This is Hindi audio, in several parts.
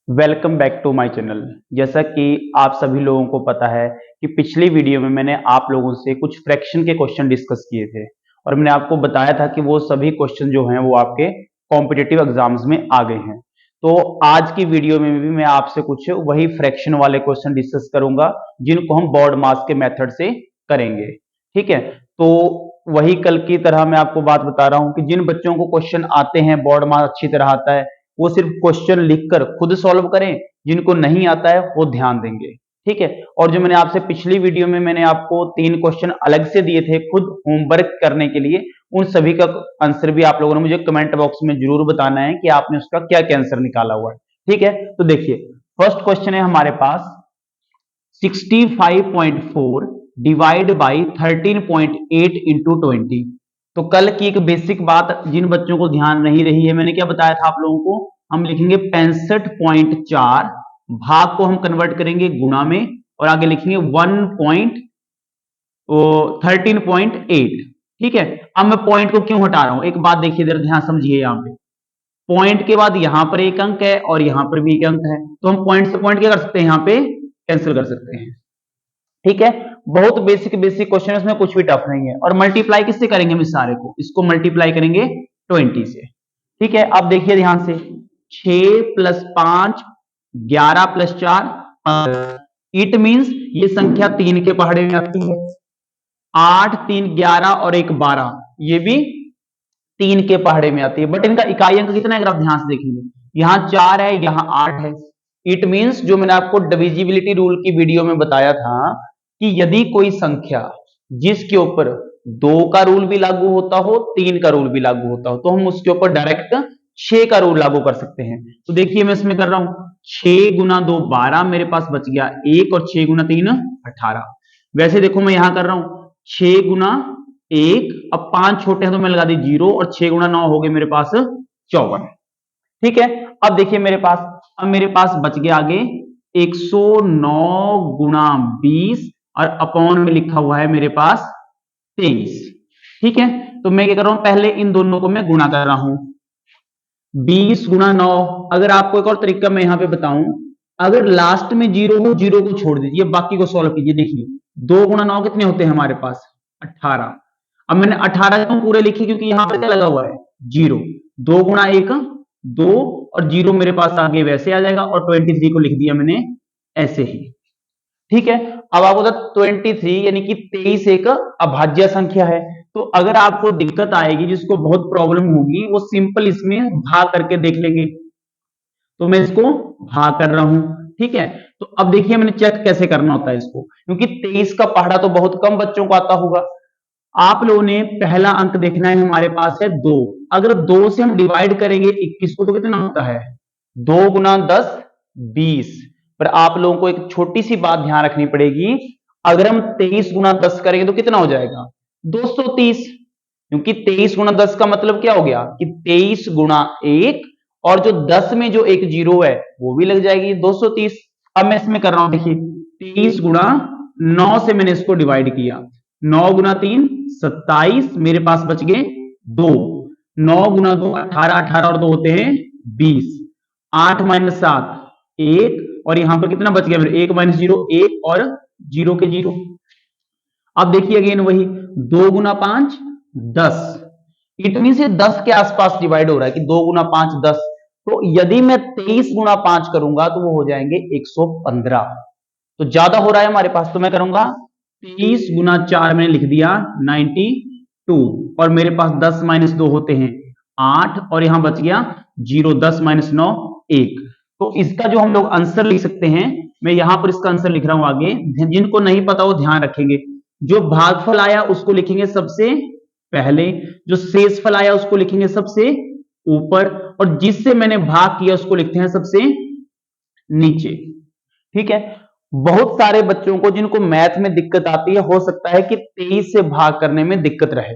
Welcome back to my channel. जैसा कि आप सभी लोगों को पता है कि पिछली वीडियो में मैंने आप लोगों से कुछ फ्रैक्शन के क्वेश्चन डिस्कस किए थे और मैंने आपको बताया था कि वो सभी क्वेश्चन जो हैं वो आपके कॉम्पिटिटिव एग्जाम्स में आ गए हैं। तो आज की वीडियो में भी मैं आपसे कुछ वही फ्रैक्शन वाले क्वेश्चन डिस्कस करूंगा जिनको हम बोर्ड मास के मेथड से करेंगे। ठीक है, तो वही कल की तरह मैं आपको बात बता रहा हूं कि जिन बच्चों को क्वेश्चन आते हैं, बोर्ड मास अच्छी तरह आता है, वो सिर्फ क्वेश्चन लिखकर खुद सॉल्व करें। जिनको नहीं आता है वो ध्यान देंगे। ठीक है, और जो मैंने आपसे पिछली वीडियो में मैंने आपको 3 क्वेश्चन अलग से दिए थे खुद होमवर्क करने के लिए, उन सभी का आंसर भी आप लोगों ने मुझे कमेंट बॉक्स में जरूर बताना है कि आपने उसका क्या क्या आंसर निकाला हुआ है। ठीक है, तो देखिए फर्स्ट क्वेश्चन है हमारे पास 65.4 डिवाइड बाई 13.8 इंटू 20। तो कल की एक बेसिक बात जिन बच्चों को ध्यान नहीं रही है, मैंने क्या बताया था आप लोगों को, हम लिखेंगे 65.4, भाग को हम कन्वर्ट करेंगे गुणा में और आगे लिखेंगे 13.8। ठीक है, अब मैं पॉइंट को क्यों हटा रहा हूं, एक बात देखिए, जरा ध्यान समझिए। यहां पे पॉइंट के बाद यहां पर एक अंक है और यहां पर भी एक अंक है, तो हम पॉइंट से पॉइंट क्या कर सकते हैं, यहां पे कैंसिल कर सकते हैं। ठीक है, बहुत बेसिक बेसिक क्वेश्चन है, इसमें कुछ भी टफ नहीं है। और मल्टीप्लाई किससे करेंगे, हम इस सारे को, इसको मल्टीप्लाई करेंगे 20 से। ठीक है, अब देखिए ध्यान से, 6 प्लस 5 11 प्लस 4, इट मींस ये संख्या 3 के पहाड़े में आती है। 8 3 11 और 1 12, ये भी 3 के पहाड़े में आती है। बट इनका इकाई अंक कितना है, अगर आप ध्यान से देखेंगे, यहां 4 है, यहां 8 है। इट मींस जो मैंने आपको डिविजिबिलिटी रूल की वीडियो में बताया था कि यदि कोई संख्या जिसके ऊपर 2 का रूल भी लागू होता हो, 3 का रूल भी लागू होता हो, तो हम उसके ऊपर डायरेक्ट 6 का रूल लागू कर सकते हैं। तो देखिए मैं इसमें कर रहा हूं, 6 गुना 2 12, मेरे पास बच गया 1, और 6 गुना 3 18। वैसे देखो मैं यहां कर रहा हूं 6 गुना 1, अब 5 छोटे हैं तो मैं लगा दी 0, और 6 गुना 9 हो गए मेरे पास 54। ठीक है, अब देखिए मेरे पास बच गया आगे 109 गुना 20, और अपॉन में लिखा हुआ है मेरे पास 23। ठीक है, तो मैं क्या कर रहा हूं, पहले इन दोनों को मैं गुणा कर रहा हूं, 20 गुना 9। अगर आपको एक और तरीका मैं यहां पे बताऊं, अगर लास्ट में 0 हो, 0 को छोड़ दीजिए, बाकी को सॉल्व कीजिए। देखिए 2 गुना 9 कितने होते हैं हमारे पास, 18। अब मैंने 18 क्यों पूरे लिखे, क्योंकि यहां पर क्या लगा हुआ है, 0। 2 गुना 1 2, और 0 मेरे पास आगे वैसे आ जाएगा, और 23 को लिख दिया मैंने ऐसे ही। ठीक है, अब आपको बता 23 यानी कि 23 एक अभाज्य संख्या है। तो अगर आपको दिक्कत आएगी, जिसको बहुत प्रॉब्लम होगी, वो सिंपल इसमें भाग करके देख लेंगे। तो मैं इसको भाग कर रहा हूं। ठीक है, तो अब देखिए मैंने चेक कैसे करना होता है इसको, क्योंकि 23 का पहाड़ा तो बहुत कम बच्चों को आता होगा। आप लोगों ने पहला अंक देखना है, हमारे पास है 2। अगर 2 से हम डिवाइड करेंगे 21 को, तो कितना होता है, 2 गुना 10 20। पर आप लोगों को एक छोटी सी बात ध्यान रखनी पड़ेगी, अगर हम 23 गुना 10 करेंगे तो कितना हो जाएगा, 230। क्योंकि 23 गुना 10 का मतलब क्या हो गया कि 23 गुना 1, और जो 10 में जो एक जीरो है वो भी लग जाएगी, 230। अब मैं इसमें कर रहा हूं, देखिए 23 गुना 9 से मैंने इसको डिवाइड किया, 9 गुना 3 27, मेरे पास बच गए 2। 9 गुना 2 18, 18 और 2 होते हैं 20। 8 माइनस 7 1, और यहां पर कितना बच गया मेरे, 1 माइनस 0 1, और 0 के 0। अब देखिए अगेन वही, 2 गुना 5 10, इट मीन से 10 के आसपास डिवाइड हो रहा है कि 2 गुना 5 10। तो यदि मैं 23 गुना 5 करूंगा तो वो हो जाएंगे 115। तो ज्यादा हो रहा है हमारे पास, तो मैं करूंगा 23 गुना 4 मैंने लिख दिया 92, और मेरे पास 10 माइनस 2 होते हैं 8, और यहां बच गया 0, 10 माइनस 9 1। तो इसका जो हम लोग आंसर लिख सकते हैं, मैं यहां पर इसका आंसर लिख रहा हूं आगे, जिनको नहीं पता वो ध्यान रखेंगे। जो भागफल आया उसको लिखेंगे सबसे पहले, जो शेषफल आया उसको लिखेंगे सबसे ऊपर, और जिससे मैंने भाग किया उसको लिखते हैं सबसे नीचे। ठीक है, बहुत सारे बच्चों को जिनको मैथ में दिक्कत आती है, हो सकता है कि 23 से भाग करने में दिक्कत रहे।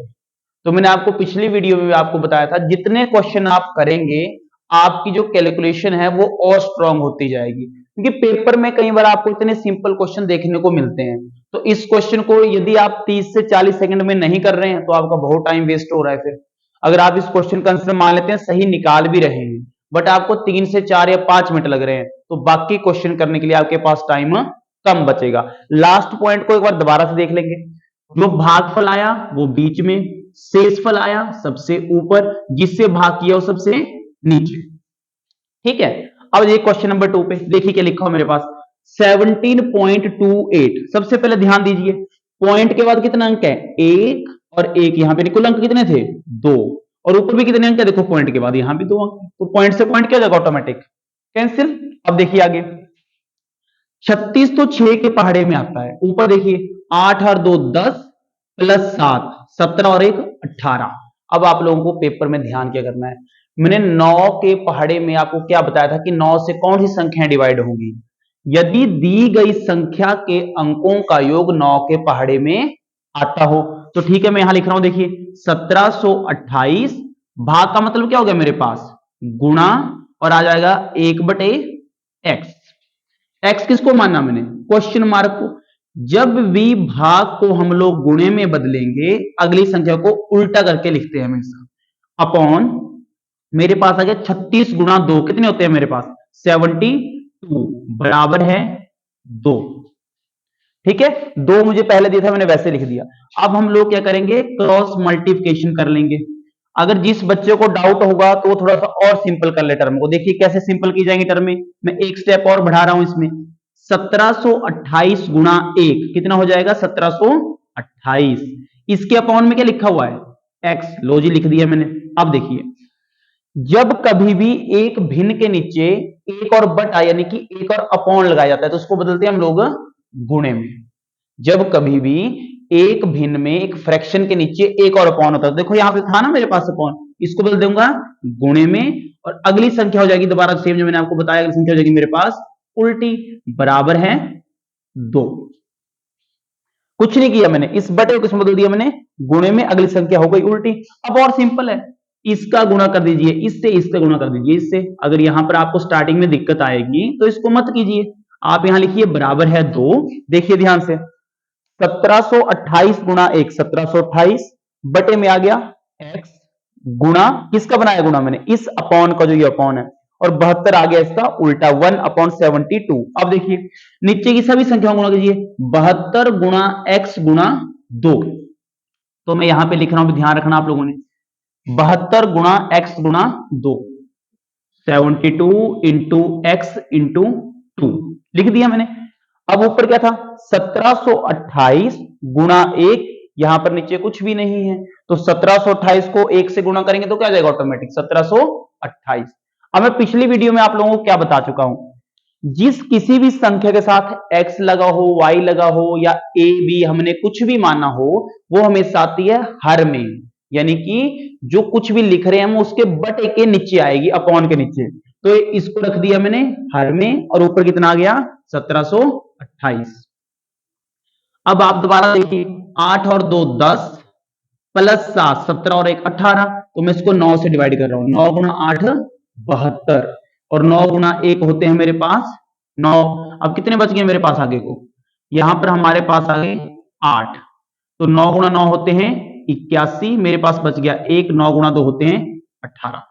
तो मैंने आपको पिछली वीडियो में भी आपको बताया था, जितने क्वेश्चन आप करेंगे आपकी जो कैलकुलेशन है वो और स्ट्रांग होती जाएगी, क्योंकि पेपर में कई बार आपको इतने सिंपल क्वेश्चन देखने को मिलते हैं। तो इस क्वेश्चन को यदि आप 30 से 40 सेकंड में नहीं कर रहे हैं तो आपका बहुत टाइम वेस्ट हो रहा है। फिर अगर आप इस क्वेश्चन का आंसर मान लेते हैं, सही निकाल भी रहे हैं, बट आपको 3 से 4 या 5 मिनट लग रहे हैं, तो बाकी क्वेश्चन करने के लिए आपके पास टाइम कम बचेगा। लास्ट पॉइंट को एक बार दोबारा से देख लेंगे। जो भागफल आया वो बीच में, शेषफल आया सबसे ऊपर, जिससे भाग किया वो सबसे नीचे। ठीक है, अब ये क्वेश्चन नंबर 2 पे देखिए क्या लिखा हो मेरे पास, 17.28। सबसे पहले ध्यान दीजिए, पॉइंट के बाद कितना अंक है, 1 और 1, यहां पे कुल अंक कितने थे, 2, और ऊपर भी कितने अंक है, देखो पॉइंट के बाद यहां भी 2 अंक, तो पॉइंट से पॉइंट क्या हो जाएगा, ऑटोमेटिक कैंसिल। अब देखिए आगे, 36 तो 6 के पहाड़े में आता है, ऊपर देखिए 8 और 2 10 प्लस 7 17 और 1 18। अब आप लोगों को पेपर में ध्यान क्या करना है, मैंने 9 के पहाड़े में आपको क्या बताया था कि 9 से कौन सी संख्याएं डिवाइड होंगी, यदि दी गई संख्या के अंकों का योग 9 के पहाड़े में आता हो। तो ठीक है, मैं यहां लिख रहा हूं, देखिए 1728 भाग का मतलब क्या हो गया मेरे पास, गुणा, और आ जाएगा 1/x। x किसको मानना मैंने, क्वेश्चन मार्क को। जब भी भाग को हम लोग गुणे में बदलेंगे, अगली संख्या को उल्टा करके लिखते हैं हमेशा, अपॉन, मेरे पास आ गया 36 गुणा 2, कितने होते हैं मेरे पास, 72, बराबर है 2। ठीक है, 2 मुझे पहले दिया था, मैंने वैसे लिख दिया। अब हम लोग क्या करेंगे, क्रॉस मल्टीप्लिकेशन कर लेंगे। अगर जिस बच्चे को डाउट होगा तो वो थोड़ा सा और सिंपल कर ले टर्म को, देखिए कैसे सिंपल की जाएंगी टर्म में, मैं एक स्टेप और बढ़ा रहा हूं इसमें। 1728 गुणा 1 कितना हो जाएगा, 1728, इसके अपॉन में क्या लिखा हुआ है, x, लो जी लिख दिया मैंने। अब देखिए, जब कभी भी एक भिन्न के नीचे एक और बटा यानी कि एक और अपॉन लगाया जाता है तो उसको बदलते हैं हम लोग गुणे में। जब कभी भी एक भिन्न में एक फ्रैक्शन के नीचे एक और अपॉन होता है, देखो यहां पे था ना मेरे पास अपॉन, इसको बदल दूंगा गुणे में, और अगली संख्या हो जाएगी दोबारा सेम जो मैंने आपको बताया, अगली संख्या हो जाएगी मेरे पास उल्टी, बराबर है 2। कुछ नहीं किया मैंने, इस बटे को किसमें बदल दिया मैंने, गुणे में, अगली संख्या हो गई उल्टी। अब और सिंपल है, इसका गुणा कर दीजिए इससे, इसका गुणा कर दीजिए इससे। अगर यहां पर आपको स्टार्टिंग में दिक्कत आएगी तो इसको मत कीजिए, आप यहां लिखिए बराबर है 2। देखिए ध्यान से, 1728 गुणा 1 1728 बटे में आ गया x, गुणा किसका बनाया गुणा मैंने, इस अपॉन का जो ये अपॉन है, और 72 आ गया इसका उल्टा 1/72। अब देखिए नीचे की सभी संख्याओं गुणा कीजिए, 72 गुणा x गुणा 2। तो मैं यहां पे लिख रहा हूं, ध्यान रखना आप लोगों ने, 72 गुणा x गुणा 2, 72 इंटू x इंटू 2 लिख दिया मैंने। अब ऊपर क्या था, 1728 गुणा 1, यहां पर नीचे कुछ भी नहीं है, तो 1728 को 1 से गुणा करेंगे तो क्या आ जाएगा ऑटोमेटिक 1728। अब मैं पिछली वीडियो में आप लोगों को क्या बता चुका हूं, जिस किसी भी संख्या के साथ x लगा हो, y लगा हो, या a b हमने कुछ भी माना हो, वो हमेशा आती है हर में, यानी कि जो कुछ भी लिख रहे हैं हम उसके बटे के नीचे आएगी, अपॉन के नीचे। तो इसको रख दिया मैंने हर में, और ऊपर कितना आ गया 1728। अब आप दोबारा देखिए, 8 और 2 10 प्लस 7 17 और 1 18, तो मैं इसको 9 से डिवाइड कर रहा हूं, 9 गुणा 8 72, और 9 गुणा 1 होते हैं मेरे पास 9। अब कितने बच गए मेरे पास आगे को, यहां पर हमारे पास आ गए 8, तो 9 गुणा 9 होते हैं 81, मेरे पास बच गया 1, 9 गुणा 2 होते हैं 18।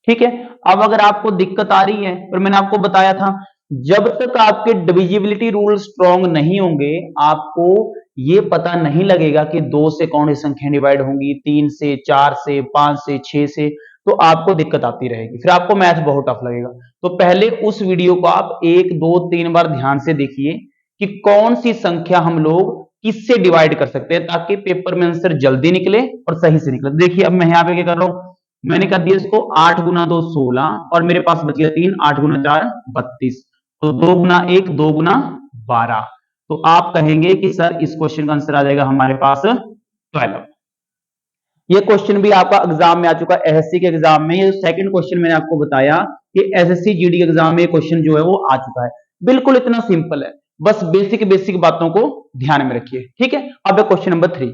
ठीक है, अब अगर आपको दिक्कत आ रही है, पर मैंने आपको बताया था जब तक आपके डिविजिबिलिटी रूल स्ट्रॉन्ग नहीं होंगे, आपको ये पता नहीं लगेगा कि 2 से कौन सी संख्या डिवाइड होंगी, 3 से, 4 से, 5 से, 6 से, तो आपको दिक्कत आती रहेगी, फिर आपको मैथ बहुत टफ लगेगा। तो पहले उस वीडियो को आप 1 2 3 बार ध्यान से देखिए कि कौन सी संख्या हम लोग किससे डिवाइड कर सकते हैं, ताकि पेपर में आंसर जल्दी निकले और सही से निकले। देखिए अब मैं यहाँ पे क्या कर रहा हूं, मैंने कर दिया इसको 8 गुना 2 16, और मेरे पास बच गया 3, 8 गुना 4 32, तो 2 गुना 1 2 गुना 12। तो आप कहेंगे कि सर इस क्वेश्चन का आंसर आ जाएगा हमारे पास 12। ये क्वेश्चन भी आपका एग्जाम में आ चुका है, एसएससी के एग्जाम में। ये सेकंड क्वेश्चन मैंने आपको बताया कि एसएससी जीडी एग्जाम में क्वेश्चन जो है वो आ चुका है। बिल्कुल इतना सिंपल है, बस बेसिक बेसिक बातों को ध्यान में रखिए। ठीक है, अब क्वेश्चन नंबर 3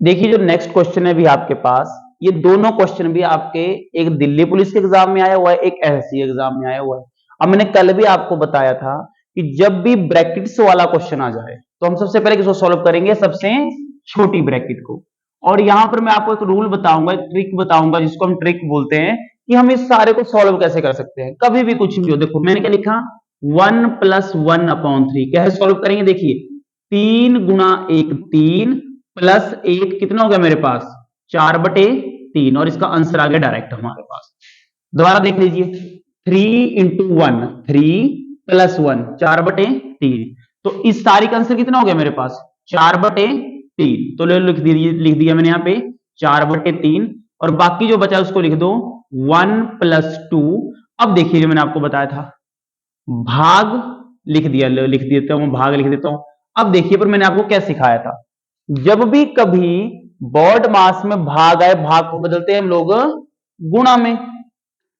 देखिए, जो नेक्स्ट क्वेश्चन है भी आपके पास, ये दोनों क्वेश्चन भी आपके एक दिल्ली पुलिस के एग्जाम में आया हुआ है, एक एसएससी एग्जाम में आया हुआ है। अब मैंने कल भी आपको बताया था कि जब भी ब्रैकेट्स वाला क्वेश्चन आ जाए तो हम सबसे पहले किसको सॉल्व करेंगे, सबसे छोटी ब्रैकेट को। और यहां पर मैं आपको एक रूल बताऊंगा, एक ट्रिक बताऊंगा, जिसको हम ट्रिक बोलते हैं, कि हम इस सारे को सॉल्व कैसे कर सकते हैं, कभी भी कुछ भी हो। देखो मैंने क्या लिखा, 1 + 1/3 कैसे सॉल्व करेंगे, देखिए 3 गुणा 1 3 प्लस 1 कितना हो गया मेरे पास 4/3 और इसका आंसर आ गया डायरेक्ट हमारे पास। दोबारा देख लीजिए 3 × 1 3 + 1 4/3, तो इस सारी का आंसर कितना हो गया मेरे पास 4/3। तो लिख दिया मैंने यहाँ पे 4/3 और बाकी जो बचा उसको लिख दो 1 + 2। अब देखिए जो मैंने आपको बताया था भाग लिख देता हूं, भाग लिख देता हूं। अब देखिए पर मैंने आपको क्या सिखाया था, जब भी कभी बॉड मास में भाग आए, भाग को बदलते हैं हम लोग गुणा में।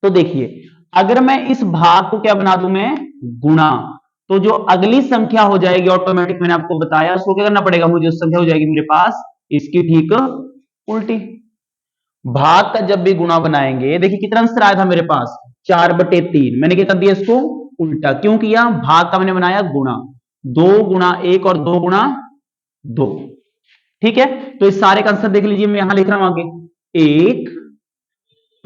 तो देखिए अगर मैं इस भाग को क्या बना दूं मैं गुणा, तो जो अगली संख्या हो जाएगी ऑटोमेटिक, मैंने आपको बताया उसको क्या करना पड़ेगा मुझे, उस संख्या हो जाएगी मेरे पास इसकी ठीक उल्टी। भाग का जब भी गुणा बनाएंगे, देखिए कितना आंसर आया था मेरे पास 4/3, मैंने क्या कर दिया इसको उल्टा, क्यों किया, भाग का मैंने बनाया गुणा, 2 गुणा 1 और 2 गुणा 2। ठीक है, तो इस सारे का आंसर देख लीजिए, मैं यहां लिख रहा हूं आगे 1 +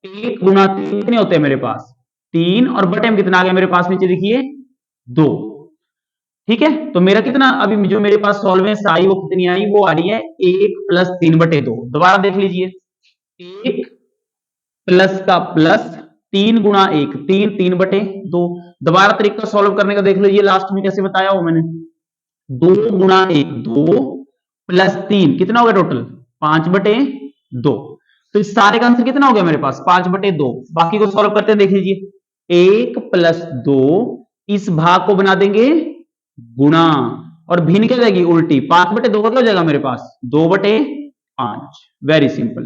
1 गुणा 3 कितने होते हैं मेरे पास 3 और बटे में कितना आ गया मेरे पास नीचे देखिए 2। ठीक है, तो मेरा कितना अभी जो मेरे पास सॉल्वेंस आई वो कितनी आई, वो आ रही है 1 + 3/2। दोबारा देख लीजिए 1 प्लस का प्लस 3 गुणा 1 3 3/2। दोबारा तरीका सॉल्व करने का देख लीजिए, लास्ट में कैसे बताया वो मैंने 2 गुणा 1 2 + 3 कितना हो गया टोटल 5/2। तो इस सारे का आंसर कितना हो गया मेरे पास 5/2। बाकी को सॉल्व करते हैं, देख लीजिए 1 + 2, इस भाग को बना देंगे गुणा और भिन्न क्या जाएगी उल्टी, 5/2 का क्या हो जाएगा मेरे पास 2/5। Very simple.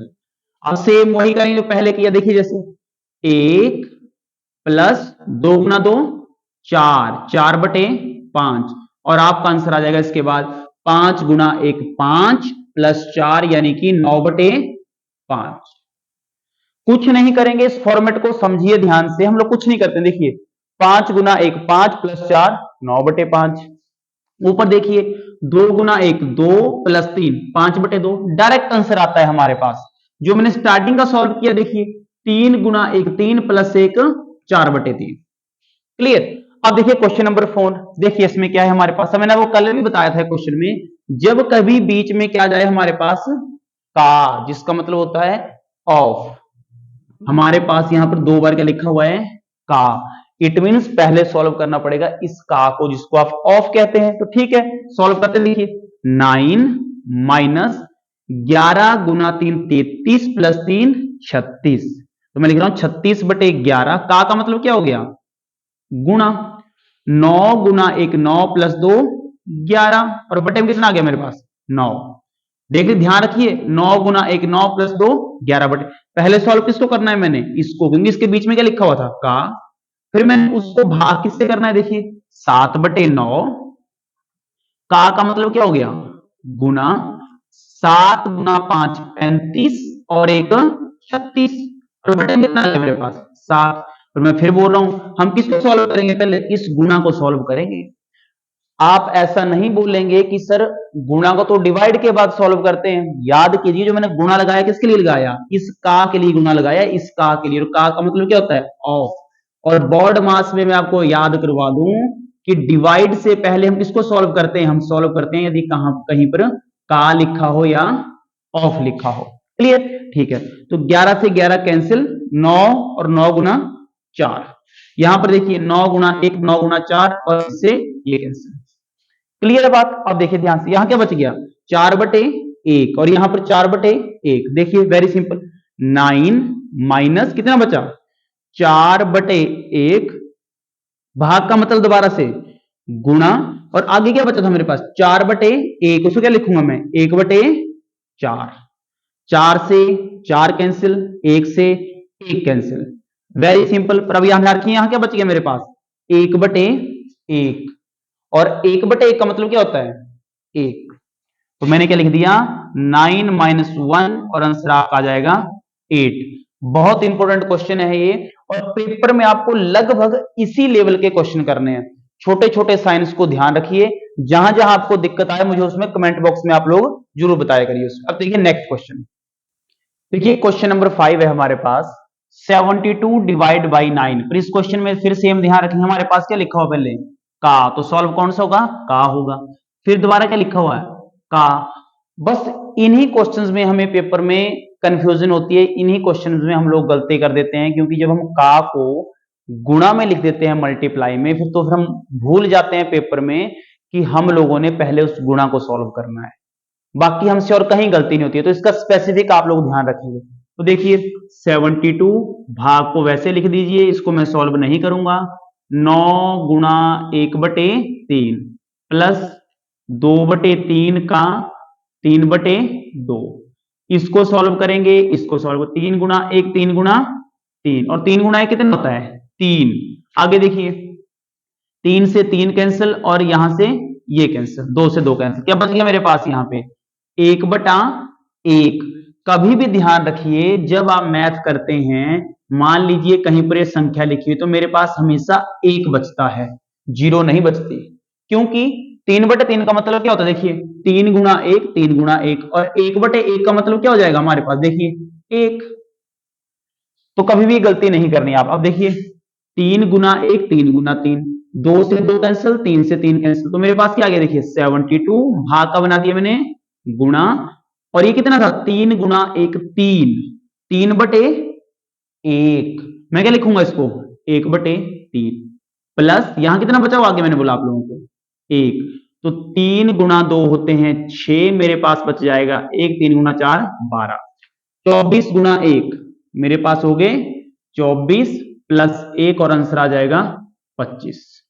अब सेम वही करेंगे जो पहले किया, देखिए जैसे 1 + 2 गुणा 2 4 4/5 और आपका आंसर आ जाएगा इसके बाद 5 गुणा 1 5 + 4 यानी कि 9/5। कुछ नहीं करेंगे, इस फॉर्मेट को समझिए ध्यान से, हम लोग कुछ नहीं करते। देखिए 5 गुणा 1 5 + 4 9/5। ऊपर देखिए 2 गुणा 1 2 + 3 5/2। डायरेक्ट आंसर आता है हमारे पास। जो मैंने स्टार्टिंग का सॉल्व किया, देखिए 3 गुणा 1 3 + 1 4/3। क्लियर। अब देखिए क्वेश्चन नंबर 4, देखिए इसमें क्या है हमारे पास, मैंने वो कल भी बताया था क्वेश्चन में, जब कभी बीच में क्या जाए हमारे पास का, जिसका मतलब होता है ऑफ, हमारे पास यहां पर 2 बार क्या लिखा हुआ है का, इट मींस पहले सॉल्व करना पड़ेगा इस का को जिसको आप ऑफ कहते हैं। तो ठीक है सॉल्व करते हैं, देखिए 9 - 11 गुना 3 33 + 3 36। तो मैं लिख रहा हूं 36/11, का मतलब क्या हो गया गुणा, 9 गुना 1 9 + 2 11 और बटे में कितना आ गया मेरे पास 9। देखिए ध्यान रखिए 9 गुना 1 9 + 2 11 बटे, पहले सॉल्व किसको करना है मैंने इसको, क्योंकि इसके बीच में क्या लिखा हुआ था का, फिर मैंने उसको भाग किससे करना है, देखिए 7/9, का मतलब क्या हो गया गुना 7 गुना 5 35 और 1 36 और बटे में कितना है मेरे पास 7। और मैं फिर बोल रहा हूं हम किसको सॉल्व करेंगे, पहले इस गुना को सॉल्व करेंगे। आप ऐसा नहीं बोलेंगे कि सर गुणा को तो डिवाइड के बाद सॉल्व करते हैं, याद कीजिए जो मैंने गुणा लगाया किसके लिए लगाया, इस का के लिए गुणा लगाया, इस का के लिए, और का मतलब क्या होता है ऑफ। और बॉड मास में मैं आपको याद करवा दूं कि डिवाइड से पहले हम किसको सॉल्व करते हैं, हम सॉल्व करते हैं यदि कहीं पर का लिखा हो या ऑफ लिखा हो। क्लियर, ठीक है। तो 11 से 11 कैंसिल, 9 और 9 गुना 4, यहां पर देखिए 9 गुना 1 9 गुना 4 और इससे ये कैंसिल। क्लियर है बात। अब देखिए ध्यान से यहां क्या बच गया 4/1 और यहां पर 4/1। देखिए वेरी सिंपल, 9 माइनस कितना बचा 4/1, भाग का मतलब दोबारा से गुणा, और आगे क्या बचा था मेरे पास 4/1, उसको क्या लिखूंगा मैं 1/4। 4 से 4 कैंसिल, 1 से 1 कैंसिल, वेरी सिंपल। पर अब यहां रखिए यहां क्या बच गया मेरे पास 1/1, और 1/1 का मतलब क्या होता है 1। तो मैंने क्या लिख दिया 9 - 1 और आंसर आपका आ जाएगा 8। बहुत इंपॉर्टेंट क्वेश्चन है ये, और पेपर में आपको लगभग इसी लेवल के क्वेश्चन करने हैं। छोटे छोटे साइंस को ध्यान रखिए, जहां जहां आपको दिक्कत आए मुझे उसमें कमेंट बॉक्स में आप लोग जरूर बताया करिए। अब देखिए नेक्स्ट क्वेश्चन, देखिए क्वेश्चन नंबर 5 है हमारे पास। 72 डिवाइड बाई 9। पर इस क्वेश्चन में फिर सेम ध्यान रखेंगे, हमारे पास क्या लिखा हुआ पहले का, तो सॉल्व कौन सा होगा, का होगा। फिर दोबारा क्या लिखा हुआ है, का। बस इन्हीं क्वेश्चंस में हमें पेपर में कंफ्यूजन होती है, इन्हीं क्वेश्चंस में हम लोग गलती कर देते हैं, क्योंकि जब हम का को गुणा में लिख देते हैं मल्टीप्लाई में, फिर हम भूल जाते हैं पेपर में कि हम लोगों ने पहले उस गुणा को सॉल्व करना है। बाकी हमसे और कहीं गलती नहीं होती है, तो इसका स्पेसिफिक आप लोग ध्यान रखेंगे। तो देखिए 72 भाग को वैसे लिख दीजिए, इसको मैं सॉल्व नहीं करूंगा। 9 गुणा 1/3 प्लस 2/3 का 3/2, इसको सॉल्व करेंगे, इसको सॉल्व 3 गुणा 1 3 गुणा 3, और 3 गुणा 1 कितना होता है 3। आगे देखिए 3 से 3 कैंसिल, और यहां से ये कैंसिल, 2 से 2 कैंसिल, क्या बच गया मेरे पास यहाँ पे 1/1। कभी भी ध्यान रखिए जब आप मैथ करते हैं, मान लीजिए कहीं पर ये संख्या लिखी है तो मेरे पास हमेशा 1 बचता है, 0 नहीं बचती, क्योंकि 3/3 का मतलब क्या होता है, देखिए 3 गुणा 1 3 गुणा 1, और 1/1 का मतलब क्या हो जाएगा हमारे पास, देखिए 1। तो कभी भी गलती नहीं करनी आप। अब देखिए 3 गुणा 1 3 गुणा 3, 2 से 2 कैंसिल, 3 से 3 कैंसिल, तो मेरे पास क्या आ गया, देखिए 72 भाग का बना दिया मैंने गुणा, और ये कितना था 3 गुणा 1 3, 3/1। मैं क्या लिखूंगा इसको 1/3, प्लस यहां कितना बचा हुआ आगे मैंने बोला आप लोगों को 1, तो 3 गुणा 2 होते हैं 6, मेरे पास बच जाएगा 1, 3 गुणा 4 12, 24 गुणा 1 मेरे पास हो गए 24 प्लस 1, और आंसर आ जाएगा 25।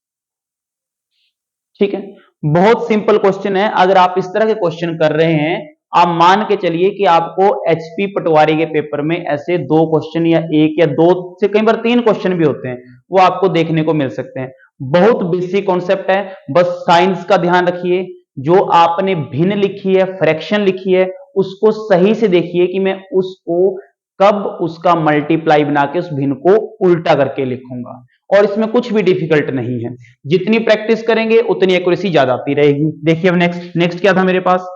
ठीक है, बहुत सिंपल क्वेश्चन है। अगर आप इस तरह के क्वेश्चन कर रहे हैं, आप मान के चलिए कि आपको एचपी पटवारी के पेपर में ऐसे 2 क्वेश्चन या 1 या 2 से कई बार 3 क्वेश्चन भी होते हैं, वो आपको देखने को मिल सकते हैं। बहुत बेसिक कॉन्सेप्ट है, बस साइंस का ध्यान रखिए। जो आपने भिन्न लिखी है, फ्रैक्शन लिखी है, उसको सही से देखिए कि मैं उसको कब उसका मल्टीप्लाई बना के उस भिन्न को उल्टा करके लिखूंगा, और इसमें कुछ भी डिफिकल्ट नहीं है। जितनी प्रैक्टिस करेंगे उतनी एक्यूरेसी ज्यादा आती रहेगी। देखिए अब नेक्स्ट क्या था मेरे पास,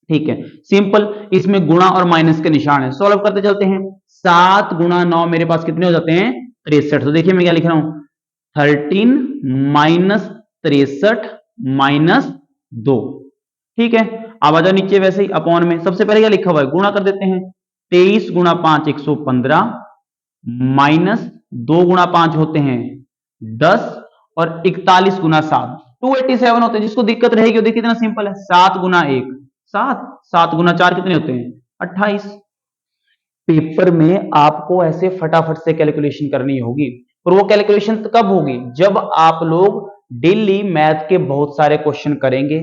ठीक है सिंपल, इसमें गुणा और माइनस के निशान है, सॉल्व करते चलते हैं। 7 गुणा 9 मेरे पास कितने हो जाते हैं 63। तो देखिए मैं क्या लिख रहा हूं 13 माइनस 63 माइनस 2। ठीक है, अब आ जाओ नीचे वैसे ही अपॉन में, सबसे पहले क्या लिखा हुआ है गुणा कर देते हैं। 23 गुणा 5 115 माइनस 2 गुणा 5 होते हैं 10, और 41 गुणा 7 287 होते हैं। जिसको दिक्कत रहेगी वो देखिए कितना सिंपल है, 7 गुणा 1 7, 7 गुणा 4 कितने होते हैं 28। पेपर में आपको ऐसे फटाफट से कैलकुलेशन करनी होगी, और वो कैलकुलेशन कब होगी, जब आप लोग डेली मैथ के बहुत सारे क्वेश्चन करेंगे।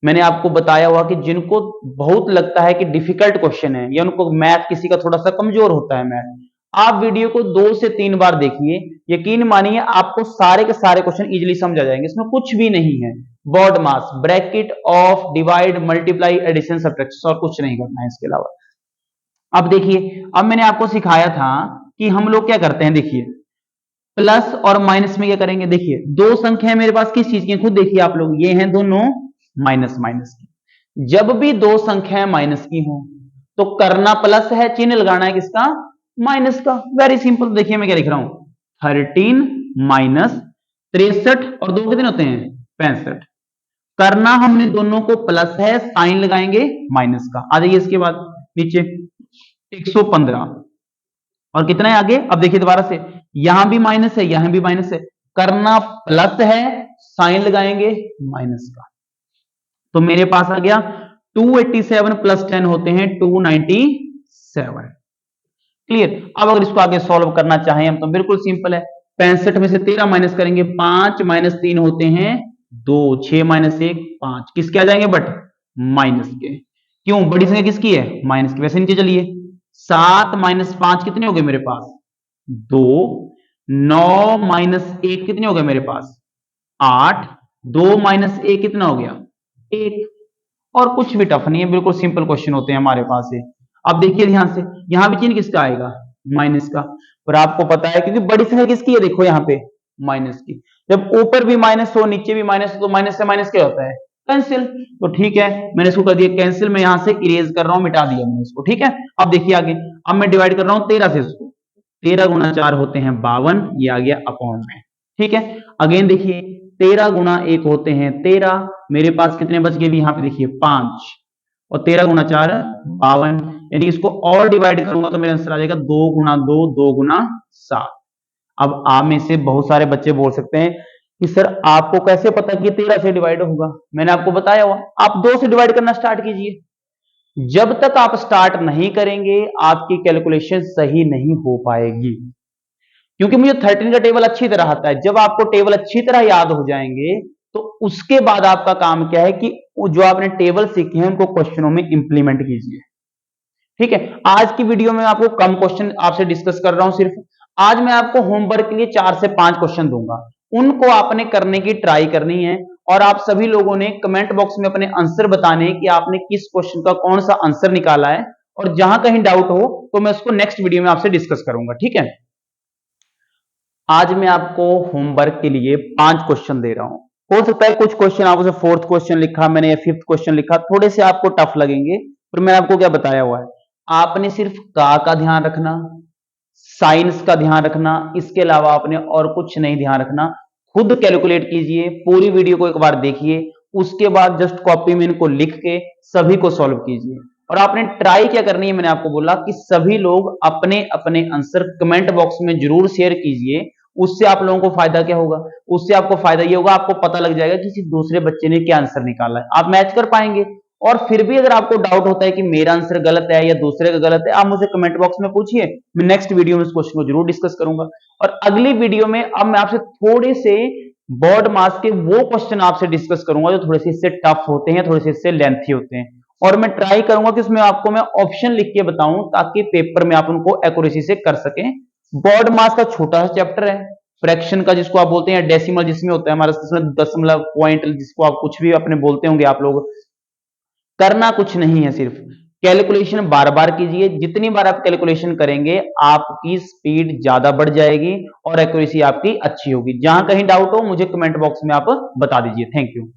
मैंने आपको बताया हुआ कि जिनको बहुत लगता है कि डिफिकल्ट क्वेश्चन है, या उनको मैथ किसी का थोड़ा सा कमजोर होता है मैथ, आप वीडियो को 2 से 3 बार देखिए, यकीन मानिए आपको सारे के सारे क्वेश्चन इजीली समझ आ जाएंगे। इसमें कुछ भी नहीं है, BODMAS, bracket, of, divide, multiply, addition, subtraction, और कुछ नहीं करना है इसके अलावा। अब देखिए, अब मैंने आपको सिखाया था कि हम लोग क्या करते हैं, देखिए प्लस और माइनस में क्या करेंगे। देखिए 2 संख्या है मेरे पास किस चीज की, खुद देखिए आप लोग, ये हैं दोनों माइनस माइनस की। जब भी 2 संख्याएं माइनस की हो तो करना प्लस है, चिन्ह लगाना है किसका, माइनस का। वेरी सिंपल, देखिए मैं क्या लिख रहा हूं 13 माइनस 63, और 2 कितने होते हैं 65। करना हमने दोनों को प्लस है, साइन लगाएंगे माइनस का। आ जाइए इसके बाद नीचे 115, और कितना है आगे, अब देखिए दोबारा से, यहां भी माइनस है यहां भी माइनस है, करना प्लस है, साइन लगाएंगे माइनस का। तो मेरे पास आ गया 287 प्लस 10 होते हैं 297। क्लियर। अब अगर इसको आगे सॉल्व करना चाहें हम तो बिल्कुल सिंपल है, 65 में से 13 माइनस करेंगे, 5 माइनस 3 होते हैं 2, 6 माइनस 1 5, किसके आ जाएंगे बट माइनस के। क्यों, बड़ी संख्या किसकी है माइनस की। वैसे नीचे चलिए, 7 माइनस 5 कितने हो गए मेरे पास 2, 9 माइनस 1 कितने हो गए मेरे पास 8, 2 माइनस 1 कितना हो गया 1। और कुछ भी टफ नहीं है, बिल्कुल सिंपल क्वेश्चन होते हैं हमारे पास ये। अब देखिए ध्यान से, यहां भी चिन्ह किसका आएगा माइनस का, और आपको पता है क्योंकि बड़ी संख्या किसकी है, देखो यहाँ पे माइनस की। जब ऊपर भी माइनस हो नीचे भी माइनस हो तो माइनस से माइनस क्या होता है कैंसिल। तो ठीक है, मैंने इसको कर दिया कैंसिल, मैं यहां से इरेज कर रहा हूं, मिटा दिया मैंने इसको। ठीक है, अब देखिए आगे, अब मैं डिवाइड कर रहा हूं 13 से इसको, 13 गुना 4 होते हैं 52, ये आ गया अपॉन में। ठीक है, अगेन देखिए 13 गुना 1 होते हैं 13, मेरे पास कितने बच गए यहाँ पे देखिए 5, और 13 गुना 4 52, यानी इसको और डिवाइड करूंगा तो मेरा आंसर आ जाएगा 2 गुना 2 2 गुना 7। अब आप में से बहुत सारे बच्चे बोल सकते हैं कि सर आपको कैसे पता कि 13 से डिवाइड होगा, मैंने आपको बताया हुआ, आप 2 से डिवाइड करना स्टार्ट कीजिए। जब तक आप स्टार्ट नहीं करेंगे आपकी कैलकुलेशन सही नहीं हो पाएगी, क्योंकि मुझे 13 का टेबल अच्छी तरह आता है। जब आपको टेबल अच्छी तरह याद हो जाएंगे तो उसके बाद आपका काम क्या है कि जो आपने टेबल सीखे हैं उनको क्वेश्चनों में इंप्लीमेंट कीजिए। ठीक है, आज की वीडियो में आपको कम क्वेश्चन आपसे डिस्कस कर रहा हूं, सिर्फ आज मैं आपको होमवर्क के लिए 4 से 5 क्वेश्चन दूंगा, उनको आपने करने की ट्राई करनी है, और आप सभी लोगों ने कमेंट बॉक्स में अपने आंसर बताने कि आपने किस क्वेश्चन का कौन सा आंसर निकाला है, और जहां कहीं डाउट हो तो मैं उसको नेक्स्ट वीडियो में आपसे डिस्कस करूंगा। ठीक है, आज मैं आपको होमवर्क के लिए 5 क्वेश्चन दे रहा हूं। हो सकता है कुछ क्वेश्चन आप उसे 4th क्वेश्चन लिखा मैंने या 5th क्वेश्चन लिखा, थोड़े से आपको टफ लगेंगे, पर मैंने आपको क्या बताया हुआ है, आपने सिर्फ का ध्यान रखना, साइंस का ध्यान रखना, इसके अलावा आपने और कुछ नहीं ध्यान रखना। खुद कैलकुलेट कीजिए, पूरी वीडियो को एक बार देखिए, उसके बाद जस्ट कॉपी में इनको लिख के सभी को सॉल्व कीजिए। और आपने ट्राई क्या करनी है, मैंने आपको बोला कि सभी लोग अपने अपने आंसर कमेंट बॉक्स में जरूर शेयर कीजिए। उससे आप लोगों को फायदा क्या होगा, उससे आपको फायदा ये होगा, आपको पता लग जाएगा कि किसी दूसरे बच्चे ने क्या आंसर निकाला है, आप मैच कर पाएंगे। और फिर भी अगर आपको डाउट होता है कि मेरा आंसर गलत है या दूसरे का गलत है, आप मुझे कमेंट बॉक्स में पूछिए, मैं नेक्स्ट वीडियो में इस क्वेश्चन को जरूर डिस्कस करूंगा। और अगली वीडियो में अब मैं आपसे थोड़े से बोर्ड मार्क्स के वो क्वेश्चन आपसे डिस्कस करूंगा जो थोड़े से इससे टफ होते हैं, थोड़े से इससे लेंथी होते हैं, और मैं ट्राई करूंगा कि उसमें आपको मैं ऑप्शन लिख के बताऊं ताकि पेपर में आप उनको एक्यूरेसी से कर सकें। बोर्ड मार्क्स का छोटा सा चैप्टर है, फ्रैक्शन का जिसको आप बोलते हैं, डेसिमल जिसमें होता है हमारा दशमलव पॉइंट, जिसको आप कुछ भी अपने बोलते होंगे आप लोग, करना कुछ नहीं है, सिर्फ कैलकुलेशन बार बार कीजिए। जितनी बार आप कैलकुलेशन करेंगे आपकी स्पीड ज्यादा बढ़ जाएगी और एक्यूरेसी आपकी अच्छी होगी। जहां कहीं डाउट हो मुझे कमेंट बॉक्स में आप बता दीजिए। Thank you.